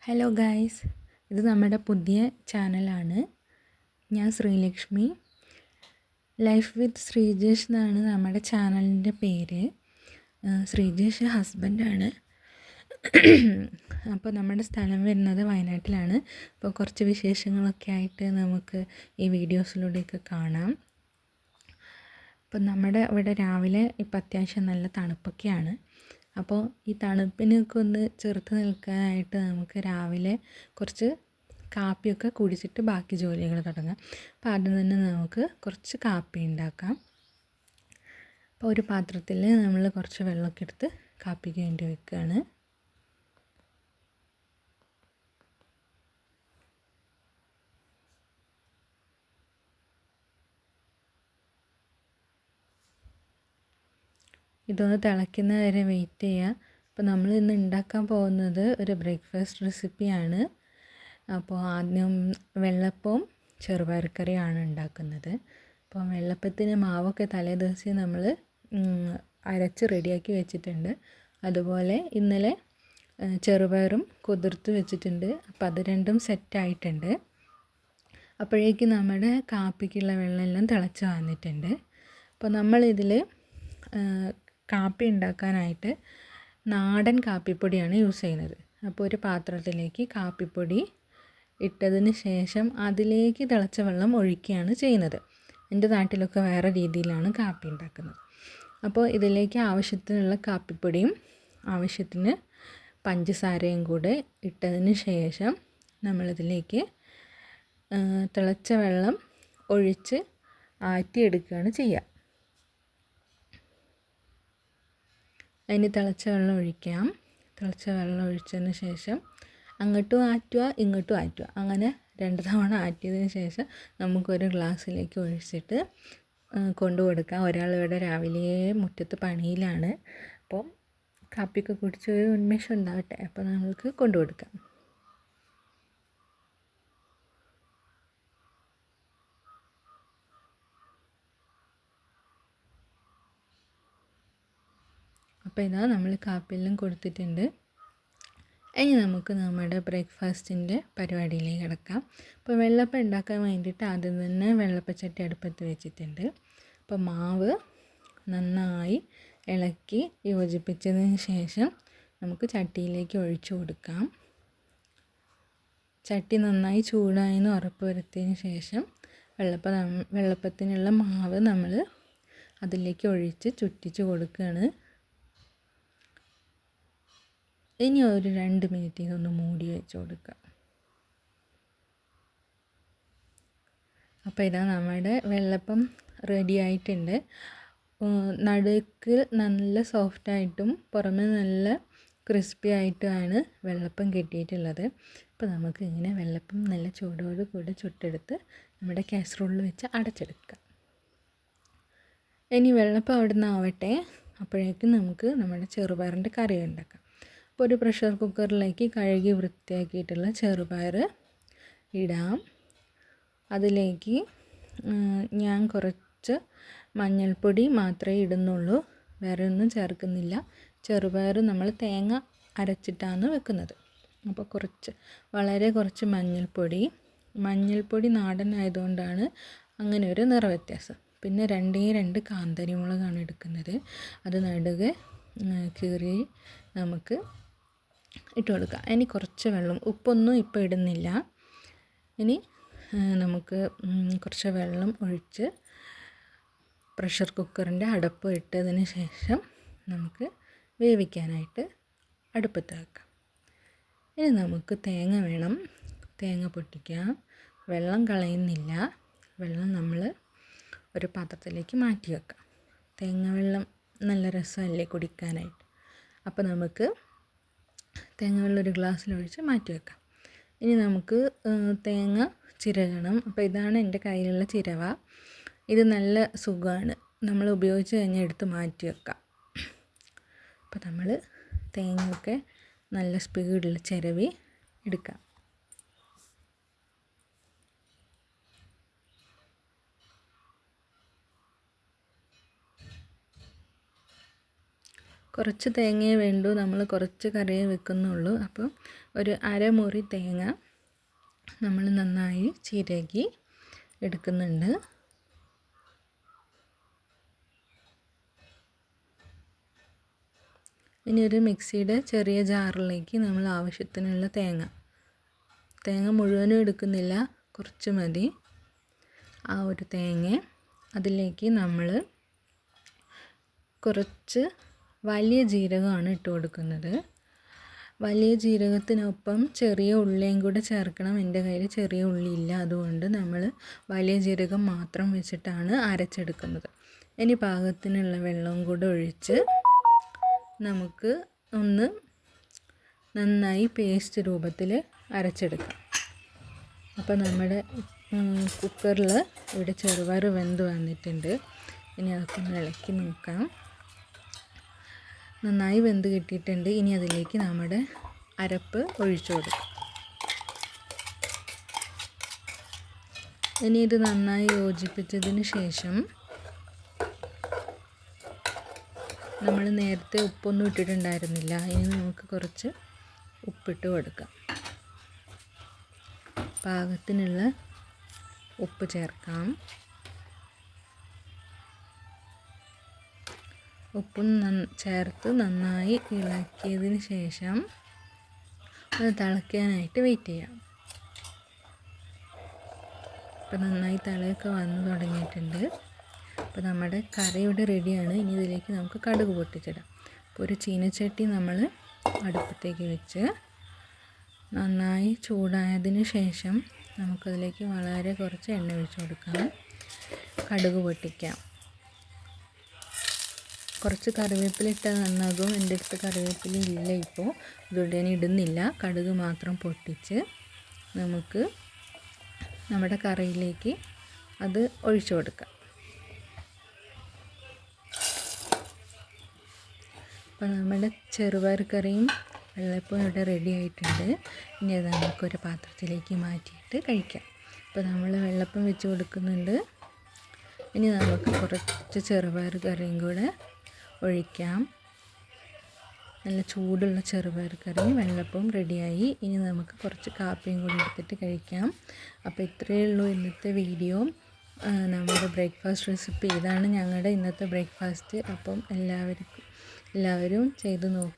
Hello guys, ഇത് നമ്മുടെ പുതിയ ചാനലാണ്. ഞാൻ ശ്രീലക്ഷ്മി. ലൈഫ് വിത്ത് ശ്രീജേഷ് എന്നാണ് നമ്മുടെ ചാനലിൻ്റെ പേര്. ശ്രീജേഷ് ഹസ്ബൻഡാണ്. അപ്പോൾ നമ്മുടെ സ്ഥലം വരുന്നത് വയനാട്ടിലാണ്. അപ്പോൾ കുറച്ച് വിശേഷങ്ങളൊക്കെ ആയിട്ട് നമുക്ക് ഈ വീഡിയോസിലൂടെയൊക്കെ കാണാം. അപ്പോൾ നമ്മുടെ ഇവിടെ രാവിലെ ഇപ്പം അത്യാവശ്യം നല്ല തണുപ്പൊക്കെയാണ്. അപ്പോൾ ഈ തണുപ്പിനൊക്കെ ഒന്ന് ചെറുത്ത് നിൽക്കാനായിട്ട് നമുക്ക് രാവിലെ കുറച്ച് കാപ്പിയൊക്കെ കുടിച്ചിട്ട് ബാക്കി ജോലികൾ തുടങ്ങാം. അപ്പോൾ ആദ്യം തന്നെ നമുക്ക് കുറച്ച് കാപ്പി ഉണ്ടാക്കാം. അപ്പോൾ ഒരു പാത്രത്തിൽ നമ്മൾ കുറച്ച് വെള്ളമൊക്കെ എടുത്ത് കാപ്പിക്ക് വേണ്ടി വെക്കുകയാണ്. ഇതൊന്ന് തിളയ്ക്കുന്ന വരെ വെയിറ്റ് ചെയ്യുക. അപ്പോൾ നമ്മൾ ഇന്ന് ഉണ്ടാക്കാൻ പോകുന്നത് ഒരു ബ്രേക്ക്ഫാസ്റ്റ് റെസിപ്പിയാണ്. അപ്പോൾ ആദ്യം വെള്ളപ്പവും ചെറുപയർക്കറിയാണ് ഉണ്ടാക്കുന്നത്. അപ്പോൾ വെള്ളപ്പത്തിന് മാവൊക്കെ തലേ ദിവസം നമ്മൾ അരച്ച് റെഡിയാക്കി വെച്ചിട്ടുണ്ട്. അതുപോലെ ഇന്നലെ ചെറുപയറും കുതിർത്ത് വെച്ചിട്ടുണ്ട്. അപ്പോൾ അത് രണ്ടും സെറ്റായിട്ടുണ്ട്. അപ്പോഴേക്കും നമ്മുടെ കാപ്പിക്കുള്ള വെള്ളമെല്ലാം തിളച്ച് വന്നിട്ടുണ്ട്. അപ്പോൾ നമ്മളിതിൽ കാപ്പി ഉണ്ടാക്കാനായിട്ട് നാടൻ കാപ്പിപ്പൊടിയാണ് യൂസ് ചെയ്യുന്നത്. അപ്പോൾ ഒരു പാത്രത്തിലേക്ക് കാപ്പിപ്പൊടി ഇട്ടതിന് ശേഷം അതിലേക്ക് തിളച്ച വെള്ളം ഒഴിക്കുകയാണ് ചെയ്യുന്നത്. എൻ്റെ നാട്ടിലൊക്കെ വേറെ രീതിയിലാണ് കാപ്പി ഉണ്ടാക്കുന്നത്. അപ്പോൾ ഇതിലേക്ക് ആവശ്യത്തിനുള്ള കാപ്പിപ്പൊടിയും ആവശ്യത്തിന് പഞ്ചസാരയും കൂടെ ഇട്ടതിന് ശേഷം നമ്മളിതിലേക്ക് തിളച്ച വെള്ളം ഒഴിച്ച് ആറ്റിയെടുക്കുകയാണ് ചെയ്യുക. അതിന് തിളച്ച വെള്ളം ഒഴിക്കാം. തിളച്ച വെള്ളം ഒഴിച്ചതിന് ശേഷം അങ്ങോട്ടും ആറ്റുക ഇങ്ങോട്ടും ആറ്റുക, അങ്ങനെ 2 തവണ ആറ്റിയതിന് ശേഷം നമുക്കൊരു ഗ്ലാസ്സിലേക്ക് ഒഴിച്ചിട്ട് കൊണ്ടു കൊടുക്കാം. ഒരാളിവിടെ രാവിലെ മുറ്റത്ത് പണിയിലാണ്. അപ്പോൾ കാപ്പിയൊക്കെ കുടിച്ച് ഒരു ഉന്മേഷം ഉണ്ടാവട്ടെ, അപ്പോൾ നമുക്ക് കൊണ്ടു കൊടുക്കാം. അപ്പോൾ ഇതാ നമ്മൾ കാപ്പിയെല്ലാം കൊടുത്തിട്ടുണ്ട്. ഇനി നമുക്ക് നമ്മുടെ ബ്രേക്ക്ഫാസ്റ്റിൻ്റെ പരിപാടിയിലേക്ക് കിടക്കാം. അപ്പോൾ വെള്ളപ്പം ഉണ്ടാക്കാൻ വേണ്ടിയിട്ട് ആദ്യം തന്നെ വെള്ളപ്പച്ചട്ടി അടുപ്പത്ത് വെച്ചിട്ടുണ്ട്. അപ്പോൾ മാവ് നന്നായി ഇളക്കി യോജിപ്പിച്ചതിന് ശേഷം നമുക്ക് ചട്ടിയിലേക്ക് ഒഴിച്ചു കൊടുക്കാം. ചട്ടി നന്നായി ചൂടായെന്ന് ഉറപ്പ് വരുത്തിയതിന് ശേഷം വെള്ളപ്പത്തിനുള്ള മാവ് നമ്മൾ അതിലേക്ക് ഒഴിച്ച് ചുറ്റിച്ച് കൊടുക്കുകയാണ്. ഇനി ഒരു 2 മിനിറ്റ് ഇതൊന്ന് മൂടി വെച്ച് കൊടുക്കുക. അപ്പോൾ ഇതാ നമ്മുടെ വെള്ളപ്പം റെഡി ആയിട്ടുണ്ട്. നടുക്ക് നല്ല സോഫ്റ്റായിട്ടും പുറമെ നല്ല ക്രിസ്പി ആയിട്ടുമാണ് വെള്ളപ്പം കിട്ടിയിട്ടുള്ളത്. അപ്പോൾ നമുക്ക് ഇങ്ങനെ വെള്ളപ്പം നല്ല ചൂടോട് കൂടെ ചുട്ടെടുത്ത് നമ്മുടെ കാസറോളിൽ വെച്ച് അടച്ചെടുക്കാം. ഇനി വെള്ളപ്പം അവിടെ നിന്ന് ആവട്ടെ, അപ്പോഴേക്കും നമുക്ക് നമ്മുടെ ചെറുപയറിൻ്റെ കറി ഉണ്ടാക്കാം. അപ്പോൾ ഒരു പ്രഷർ കുക്കറിലേക്ക് കഴുകി വൃത്തിയാക്കിയിട്ടുള്ള ചെറുപയർ ഇടാം. അതിലേക്ക് ഞാൻ കുറച്ച് മഞ്ഞൾപ്പൊടി മാത്രമേ ഇടുന്നുള്ളൂ, വേറെ ഒന്നും ചേർക്കുന്നില്ല. ചെറുപയർ നമ്മൾ തേങ്ങ അരച്ചിട്ടാണ് വെക്കുന്നത്. അപ്പോൾ വളരെ കുറച്ച് മഞ്ഞൾപ്പൊടി നാടൻ ആയതുകൊണ്ടാണ് അങ്ങനെ ഒരു നിറവ്യത്യാസം. പിന്നെ 2 കാന്താരിമുളകാണ് എടുക്കുന്നത്. അത് നടുകെ കീറി നമുക്ക് ഇട്ട് കൊടുക്കുക. ഇനി കുറച്ച് വെള്ളം, ഉപ്പൊന്നും ഇപ്പോൾ ഇടുന്നില്ല. ഇനി നമുക്ക് കുറച്ച് വെള്ളം ഒഴിച്ച് പ്രഷർ കുക്കറിൻ്റെ അടപ്പ് ഇട്ടതിന് ശേഷം നമുക്ക് വേവിക്കാനായിട്ട് അടുപ്പത്ത് വെക്കാം. ഇനി നമുക്ക് തേങ്ങ വേണം. തേങ്ങ പൊട്ടിക്കാം. വെള്ളം കളയുന്നില്ല. വെള്ളം നമ്മൾ ഒരു പാത്രത്തിലേക്ക് മാറ്റി വെക്കാം. തേങ്ങ വെള്ളം നല്ല രസമല്ലേ കുടിക്കാനായിട്ട്. അപ്പോൾ നമുക്ക് തേങ്ങ വെള്ളം ഒരു ഗ്ലാസ്സിലൊഴിച്ച് മാറ്റി വെക്കാം. ഇനി നമുക്ക് തേങ്ങ ചിരകണം. അപ്പോൾ ഇതാണ് എൻ്റെ കയ്യിലുള്ള ചിരവ. ഇത് നല്ല സുഖമാണ്, നമ്മൾ ഉപയോഗിച്ച് കഴിഞ്ഞാൽ എടുത്ത് മാറ്റി വെക്കാം. അപ്പോൾ നമ്മൾ തേങ്ങയൊക്കെ നല്ല സ്പീഡിൽ ചിരവി എടുക്കാം. കുറച്ച് തേങ്ങയെ വേണ്ടൂ, നമ്മൾ കുറച്ച് കറിയേ വെക്കുന്നുള്ളൂ. അപ്പോൾ ഒരു അരമുറി തേങ്ങ നമ്മൾ നന്നായി ചിരകി എടുക്കുന്നുണ്ട്. ഇനി ഒരു മിക്സിയുടെ ചെറിയ ജാറിലേക്ക് നമ്മൾ ആവശ്യത്തിനുള്ള തേങ്ങ മുഴുവനും എടുക്കുന്നില്ല, കുറച്ച് മതി. ആ ഒരു തേങ്ങ അതിലേക്ക് നമ്മൾ കുറച്ച് വലിയ ജീരകമാണ് ഇട്ട് കൊടുക്കുന്നത്. വലിയ ജീരകത്തിനൊപ്പം ചെറിയ ഉള്ളിയും കൂടെ ചേർക്കണം. എൻ്റെ കയ്യിൽ ചെറിയ ഉള്ളി ഇല്ല, അതുകൊണ്ട് നമ്മൾ വലിയ ജീരകം മാത്രം വെച്ചിട്ടാണ് അരച്ചെടുക്കുന്നത്. ഇനി പാകത്തിനുള്ള വെള്ളവും കൂടെ ഒഴിച്ച് നമുക്ക് ഒന്ന് നന്നായി പേസ്റ്റ് രൂപത്തിൽ അരച്ചെടുക്കാം. അപ്പോൾ നമ്മുടെ കുക്കറിൽ ഇവിടെ ചെറുപയർ വെന്ത് വന്നിട്ടുണ്ട്. ഇനി അതൊക്കെ ഒന്ന് ഇളക്കി നോക്കാം. നന്നായി വെന്ത് കിട്ടിയിട്ടുണ്ട്. ഇനി അതിലേക്ക് നമ്മുടെ അരപ്പ് ഒഴിച്ചു കൊടുക്കാം. ഇനി ഇത് നന്നായി യോജിപ്പിച്ചതിന് ശേഷം നമ്മൾ നേരത്തെ ഉപ്പൊന്നും ഇട്ടിട്ടുണ്ടായിരുന്നില്ല. ഇനി നമുക്ക് കുറച്ച് ഉപ്പിട്ട് കൊടുക്കാം. പാകത്തിനുള്ള ഉപ്പ് ചേർക്കാം. ഉപ്പും ചേർത്ത് നന്നായി ഇളക്കിയതിന് ശേഷം അത് തിളയ്ക്കാനായിട്ട് വെയിറ്റ് ചെയ്യാം. ഇപ്പോൾ നന്നായി തിളയൊക്കെ വന്ന് തുടങ്ങിയിട്ടുണ്ട്. അപ്പോൾ നമ്മുടെ കറി ഇവിടെ റെഡിയാണ്. ഇനി ഇതിലേക്ക് നമുക്ക് കടുക് പൊട്ടിച്ചിടാം. അപ്പോൾ ഒരു ചീനച്ചട്ടി നമ്മൾ അടുപ്പത്തേക്ക് വെച്ച് നന്നായി ചൂടായതിന് ശേഷം നമുക്കതിലേക്ക് വളരെ കുറച്ച് എണ്ണ ഒഴിച്ച് കൊടുക്കാം. കടുക് പൊട്ടിക്കാം. കുറച്ച് കറിവേപ്പില ഇട്ടാൽ നന്നാകും. എൻ്റെ അടുത്ത് കറിവേപ്പില ഇല്ല ഇപ്പോൾ, അതുകൊണ്ട് ഞാൻ ഇടുന്നില്ല. കടുക് മാത്രം പൊട്ടിച്ച് നമുക്ക് നമ്മുടെ കറിയിലേക്ക് അത് ഒഴിച്ചു കൊടുക്കാം. അപ്പോൾ നമ്മുടെ ചെറുപയർ കറിയും വെള്ളയപ്പവും ഇവിടെ റെഡി ആയിട്ടുണ്ട്. ഇനി അത് നമുക്കൊരു പാത്രത്തിലേക്ക് മാറ്റിയിട്ട് കഴിക്കാം. അപ്പോൾ നമ്മൾ വെള്ളപ്പം വെച്ച് കൊടുക്കുന്നുണ്ട്. ഇനി നമുക്ക് കുറച്ച് ചെറുപയർ കറിയും കൂടെ ഒഴിക്കാം. നല്ല ചൂടുള്ള ചെറുപയർ കറിയും വെള്ളപ്പവും റെഡിയായി. ഇനി നമുക്ക് കുറച്ച് കാപ്പിയും കൂടി എടുത്തിട്ട് കഴിക്കാം. അപ്പോൾ ഇത്രയേ ഉള്ളൂ ഇന്നത്തെ വീഡിയോ. നമ്മുടെ ബ്രേക്ക്ഫാസ്റ്റ് റെസിപ്പി ഇതാണ് ഞങ്ങളുടെ ഇന്നത്തെ ബ്രേക്ക്ഫാസ്റ്റ്. അപ്പം എല്ലാവരും ചെയ്ത് നോക്കുക.